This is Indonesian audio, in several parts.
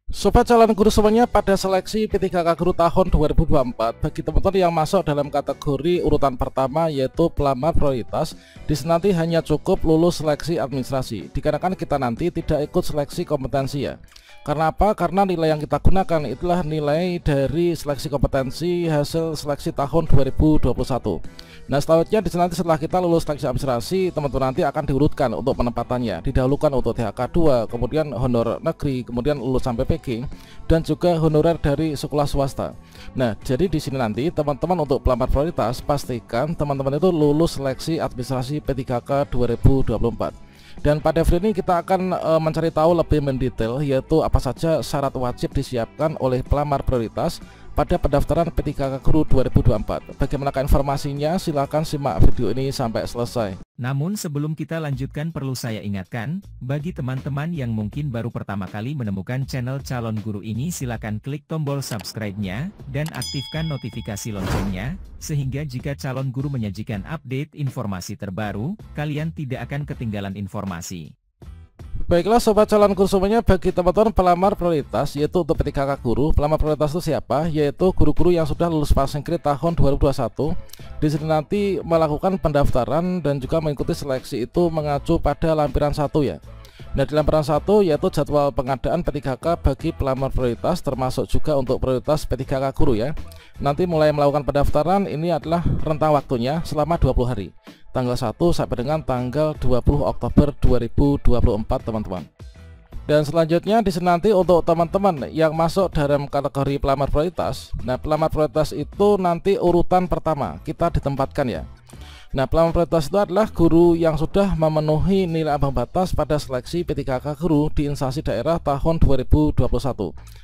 Sobat calon guru semuanya, pada seleksi P3K Guru tahun 2024 bagi teman-teman yang masuk dalam kategori urutan pertama yaitu pelamar prioritas, di sini nanti hanya cukup lulus seleksi administrasi, dikarenakan kita nanti tidak ikut seleksi kompetensi ya. Karena apa? Karena nilai yang kita gunakan itulah nilai dari seleksi kompetensi hasil seleksi tahun 2021. Nah, selanjutnya di sini nanti setelah kita lulus seleksi administrasi, teman-teman nanti akan diurutkan untuk penempatannya. Didahulukan untuk THK 2, kemudian honor negeri, kemudian lulusan PPG, dan juga honorer dari sekolah swasta. Nah, jadi di sini nanti teman-teman untuk pelamar prioritas pastikan teman-teman itu lulus seleksi administrasi P3K 2024. Dan pada video ini kita akan mencari tahu lebih mendetail yaitu apa saja syarat wajib disiapkan oleh pelamar prioritas pada pendaftaran P3K Guru 2024. Bagaimanakah informasinya? Silahkan simak video ini sampai selesai. Namun sebelum kita lanjutkan perlu saya ingatkan, bagi teman-teman yang mungkin baru pertama kali menemukan channel Calon Guru ini silakan klik tombol subscribe-nya, dan aktifkan notifikasi loncengnya, sehingga jika Calon Guru menyajikan update informasi terbaru, kalian tidak akan ketinggalan informasi. Baiklah sobat calon guru semuanya, bagi teman-teman pelamar prioritas yaitu untuk P3K Guru, pelamar prioritas itu siapa? Yaitu guru-guru yang sudah lulus passing grade tahun 2021. Di sini nanti melakukan pendaftaran dan juga mengikuti seleksi itu mengacu pada lampiran 1 ya. Nah, di lampiran 1 yaitu jadwal pengadaan P3K bagi pelamar prioritas, termasuk juga untuk prioritas P3K Guru ya. Nanti mulai melakukan pendaftaran ini adalah rentang waktunya selama 20 hari. Tanggal 1 sampai dengan tanggal 20 Oktober 2024 teman-teman. Dan selanjutnya di sini nanti untuk teman-teman yang masuk dalam kategori pelamar prioritas. Nah, pelamar prioritas itu nanti urutan pertama kita ditempatkan ya. Nah, pelamar prioritas itu adalah guru yang sudah memenuhi nilai ambang batas pada seleksi P3K Guru di instansi daerah tahun 2021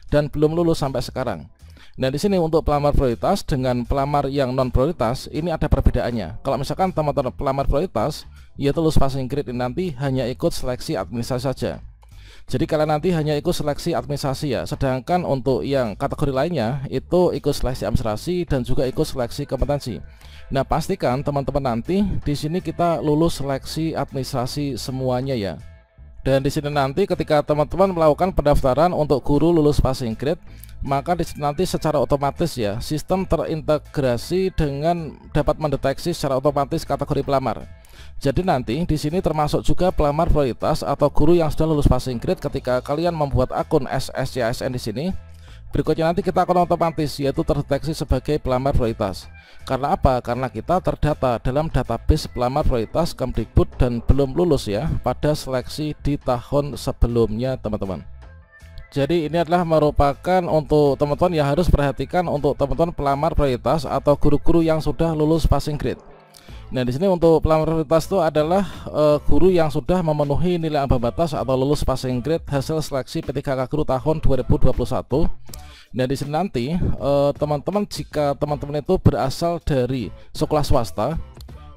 dan belum lulus sampai sekarang. Nah, di sini untuk pelamar prioritas dengan pelamar yang non prioritas ini ada perbedaannya. Kalau misalkan teman-teman pelamar prioritas yaitu lulus passing grade ini nanti hanya ikut seleksi administrasi saja. Jadi kalian nanti hanya ikut seleksi administrasi ya. Sedangkan untuk yang kategori lainnya itu ikut seleksi administrasi dan juga ikut seleksi kompetensi. Nah, pastikan teman-teman nanti di sini kita lulus seleksi administrasi semuanya ya. Dan di sini nanti ketika teman-teman melakukan pendaftaran untuk guru lulus passing grade, maka di sini nanti secara otomatis ya sistem terintegrasi dengan dapat mendeteksi secara otomatis kategori pelamar. Jadi nanti di sini termasuk juga pelamar prioritas atau guru yang sudah lulus passing grade ketika kalian membuat akun SSCASN di sini. Berikutnya nanti kita akan otomatis yaitu terdeteksi sebagai pelamar prioritas. Karena apa? Karena kita terdata dalam database pelamar prioritas Kemdikbud dan belum lulus ya pada seleksi di tahun sebelumnya teman-teman. Jadi ini adalah merupakan untuk teman-teman yang harus perhatikan untuk teman-teman pelamar prioritas atau guru-guru yang sudah lulus passing grade. Nah, di sini untuk pelamar prioritas itu adalah guru yang sudah memenuhi nilai ambang batas atau lulus passing grade hasil seleksi P3K Guru tahun 2021. Nah, di sini nanti teman-teman jika teman-teman itu berasal dari sekolah swasta,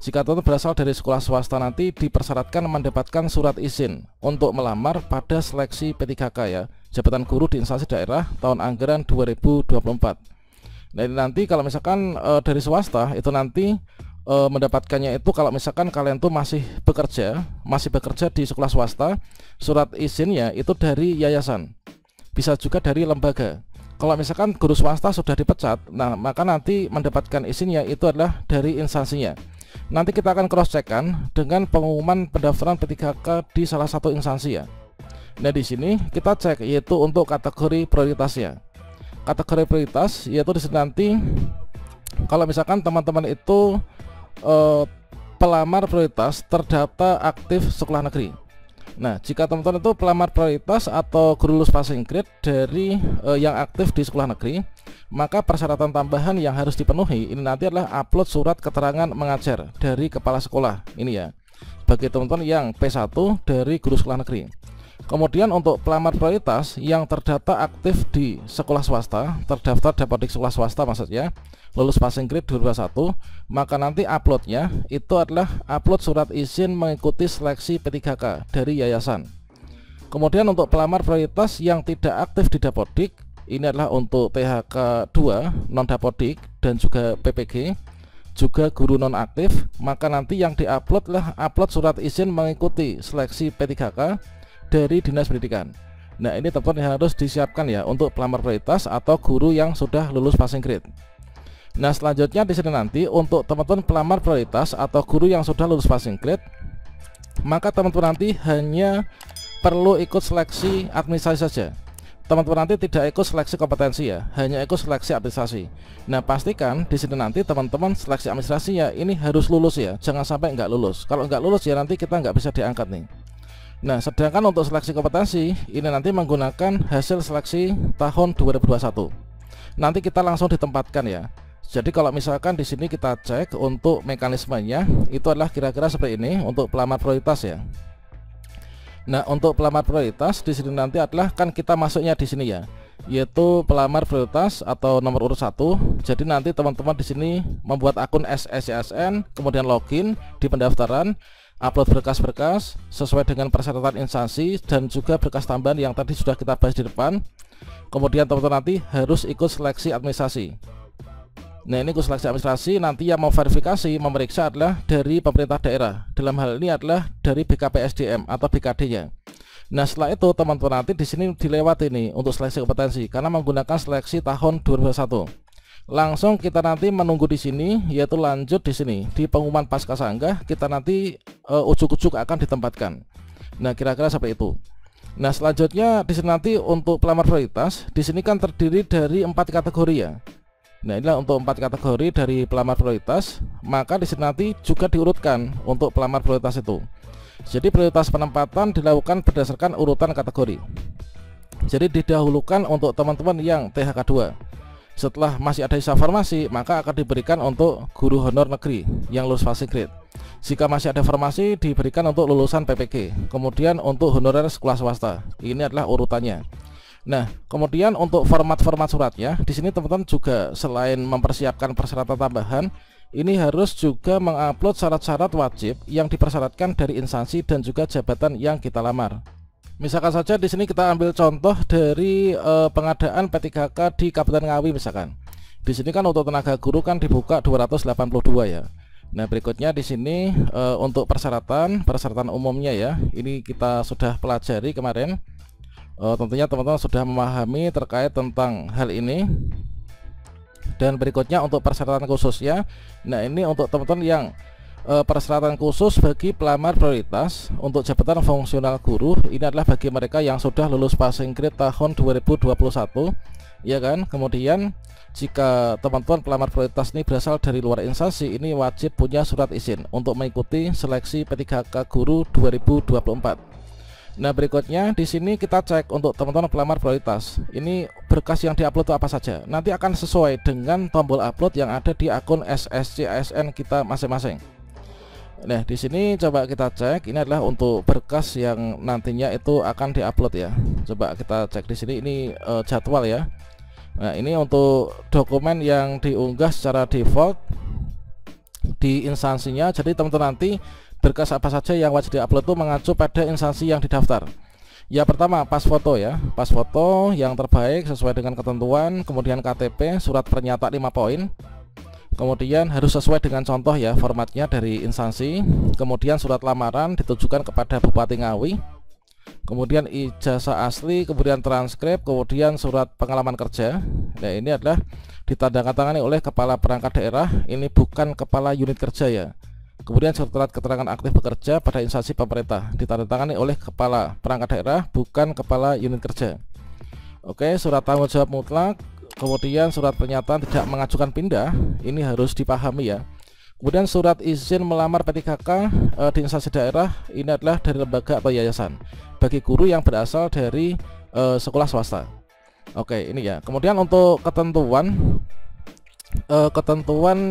jika teman-teman berasal dari sekolah swasta nanti dipersyaratkan mendapatkan surat izin untuk melamar pada seleksi P3K ya, jabatan guru di instansi daerah tahun anggaran 2024. Nah, ini nanti kalau misalkan dari swasta itu nanti mendapatkannya itu kalau misalkan kalian tuh masih bekerja di sekolah swasta, surat izinnya itu dari yayasan, bisa juga dari lembaga. Kalau misalkan guru swasta sudah dipecat, nah maka nanti mendapatkan izinnya itu adalah dari instansinya. Nanti kita akan cross checkkan dengan pengumuman pendaftaran P3K di salah satu instansi ya. Nah, di sini kita cek yaitu untuk kategori prioritasnya. Kategori prioritas yaitu di sini nanti kalau misalkan teman-teman itu pelamar prioritas terdata aktif sekolah negeri. Nah, jika teman-teman itu pelamar prioritas atau guru lulus passing grade dari yang aktif di sekolah negeri, maka persyaratan tambahan yang harus dipenuhi ini nanti adalah upload surat keterangan mengajar dari kepala sekolah ini ya, bagi teman-teman yang P1 dari guru sekolah negeri. Kemudian untuk pelamar prioritas yang terdata aktif di sekolah swasta, terdaftar dapat di sekolah swasta maksudnya, lulus passing grade 2021, maka nanti uploadnya itu adalah upload surat izin mengikuti seleksi P3K dari yayasan. Kemudian untuk pelamar prioritas yang tidak aktif di Dapodik, ini adalah untuk THK 2 non Dapodik dan juga PPG, juga guru non aktif, maka nanti yang diupload lah upload surat izin mengikuti seleksi P3K dari Dinas Pendidikan. Nah, ini teman-teman yang harus disiapkan ya untuk pelamar prioritas atau guru yang sudah lulus passing grade. Nah, selanjutnya di sini nanti untuk teman-teman pelamar prioritas atau guru yang sudah lulus passing grade, maka teman-teman nanti hanya perlu ikut seleksi administrasi saja. Teman-teman nanti tidak ikut seleksi kompetensi ya, hanya ikut seleksi administrasi. Nah, pastikan di sini nanti teman-teman seleksi administrasi ya ini harus lulus ya, jangan sampai nggak lulus. Kalau nggak lulus ya nanti kita nggak bisa diangkat nih. Nah, sedangkan untuk seleksi kompetensi ini nanti menggunakan hasil seleksi tahun 2021. Nanti kita langsung ditempatkan ya. Jadi kalau misalkan di sini kita cek untuk mekanismenya itu adalah kira-kira seperti ini untuk pelamar prioritas ya. Nah, untuk pelamar prioritas di sini nanti adalah kan kita masuknya di sini ya, yaitu pelamar prioritas atau nomor urut 1. Jadi nanti teman-teman di sini membuat akun SSCSN, kemudian login di pendaftaran, upload berkas-berkas sesuai dengan persyaratan instansi dan juga berkas tambahan yang tadi sudah kita bahas di depan. Kemudian teman-teman nanti harus ikut seleksi administrasi. Nah, ini ikut seleksi administrasi, nanti yang mau verifikasi memeriksa adalah dari pemerintah daerah. Dalam hal ini adalah dari BKPSDM atau BKD-nya. Nah, setelah itu teman-teman nanti di sini dilewati nih untuk seleksi kompetensi karena menggunakan seleksi tahun 2021. Langsung kita nanti menunggu di sini, yaitu lanjut di sini di pengumuman pasca sanggah kita nanti ujuk-ujuk akan ditempatkan. Nah, kira-kira seperti itu. Nah, selanjutnya di sini nanti untuk pelamar prioritas di sini kan terdiri dari 4 kategori ya. Nah, inilah untuk 4 kategori dari pelamar prioritas. Maka di sini nanti juga diurutkan untuk pelamar prioritas itu. Jadi prioritas penempatan dilakukan berdasarkan urutan kategori. Jadi didahulukan untuk teman-teman yang THK 2. Setelah masih ada sisa formasi, maka akan diberikan untuk guru honor negeri yang lulus passing grade. Jika masih ada formasi, diberikan untuk lulusan PPG. Kemudian untuk honorer sekolah swasta. Ini adalah urutannya. Nah, kemudian untuk format-format suratnya, di sini teman-teman juga selain mempersiapkan persyaratan tambahan, ini harus juga mengupload syarat-syarat wajib yang dipersyaratkan dari instansi dan juga jabatan yang kita lamar. Misalkan saja di sini kita ambil contoh dari pengadaan P3K di Kabupaten Ngawi misalkan. Di sini kan untuk tenaga guru kan dibuka 282 ya. Nah, berikutnya di sini untuk persyaratan umumnya ya. Ini kita sudah pelajari kemarin. Tentunya teman-teman sudah memahami terkait tentang hal ini. Dan berikutnya untuk persyaratan khususnya. Nah, ini untuk teman-teman yang persyaratan khusus bagi pelamar prioritas untuk jabatan fungsional guru, ini adalah bagi mereka yang sudah lulus passing grade tahun 2021 ya kan. Kemudian jika teman-teman pelamar prioritas ini berasal dari luar instansi, ini wajib punya surat izin untuk mengikuti seleksi P3K guru 2024. Nah, berikutnya di sini kita cek untuk teman-teman pelamar prioritas. Ini berkas yang diupload itu apa saja. Nanti akan sesuai dengan tombol upload yang ada di akun SSCSN kita masing-masing. Nah, di sini coba kita cek. Ini adalah untuk berkas yang nantinya itu akan diupload ya. Coba kita cek di sini. Ini jadwal ya. Nah, ini untuk dokumen yang diunggah secara default di instansinya. Jadi teman-teman nanti berkas apa saja yang wajib diupload itu mengacu pada instansi yang didaftar. Ya, pertama pas foto ya. Pas foto yang terbaik sesuai dengan ketentuan. Kemudian KTP, surat pernyataan 5 poin. Kemudian harus sesuai dengan contoh ya formatnya dari instansi. Kemudian surat lamaran ditujukan kepada Bupati Ngawi. Kemudian ijazah asli, kemudian transkrip, kemudian surat pengalaman kerja. Nah, ini adalah ditandatangani oleh kepala perangkat daerah. Ini bukan kepala unit kerja ya. Kemudian surat keterangan aktif bekerja pada instansi pemerintah ditandatangani oleh kepala perangkat daerah, bukan kepala unit kerja. Oke, surat tanggung jawab mutlak. Kemudian surat pernyataan tidak mengajukan pindah, ini harus dipahami ya. Kemudian surat izin melamar P3K di instansi daerah, ini adalah dari lembaga atau yayasan bagi guru yang berasal dari sekolah swasta. Oke, ini ya. Kemudian untuk ketentuan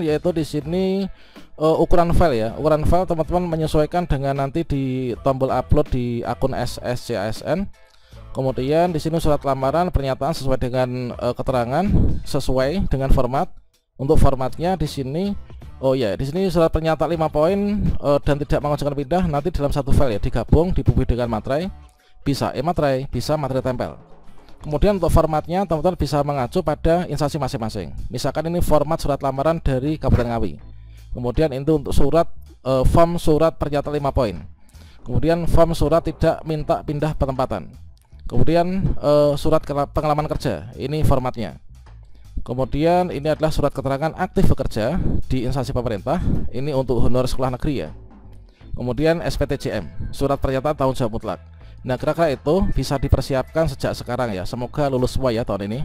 yaitu di sini ukuran file ya. Ukuran file teman-teman menyesuaikan dengan nanti di tombol upload di akun SSCSN. Kemudian di sini surat lamaran, pernyataan sesuai dengan keterangan, sesuai dengan format. Untuk formatnya di sini, oh ya, di sini surat pernyataan 5 poin dan tidak mengajukan pindah nanti dalam satu file ya, digabung, dibubuhi dengan materai, bisa e-materai, bisa materai tempel. Kemudian untuk formatnya teman-teman bisa mengacu pada instansi masing-masing. Misalkan ini format surat lamaran dari Kabupaten Ngawi. Kemudian itu untuk surat form surat pernyataan 5 poin. Kemudian form surat tidak minta pindah penempatan. Kemudian surat pengalaman kerja, ini formatnya. Kemudian ini adalah surat keterangan aktif bekerja di instansi pemerintah, ini untuk honor sekolah negeri ya. Kemudian SPTJM, surat pernyataan tanggung jawab mutlak. Nah, kira-kira itu bisa dipersiapkan sejak sekarang ya. Semoga lulus semua ya tahun ini.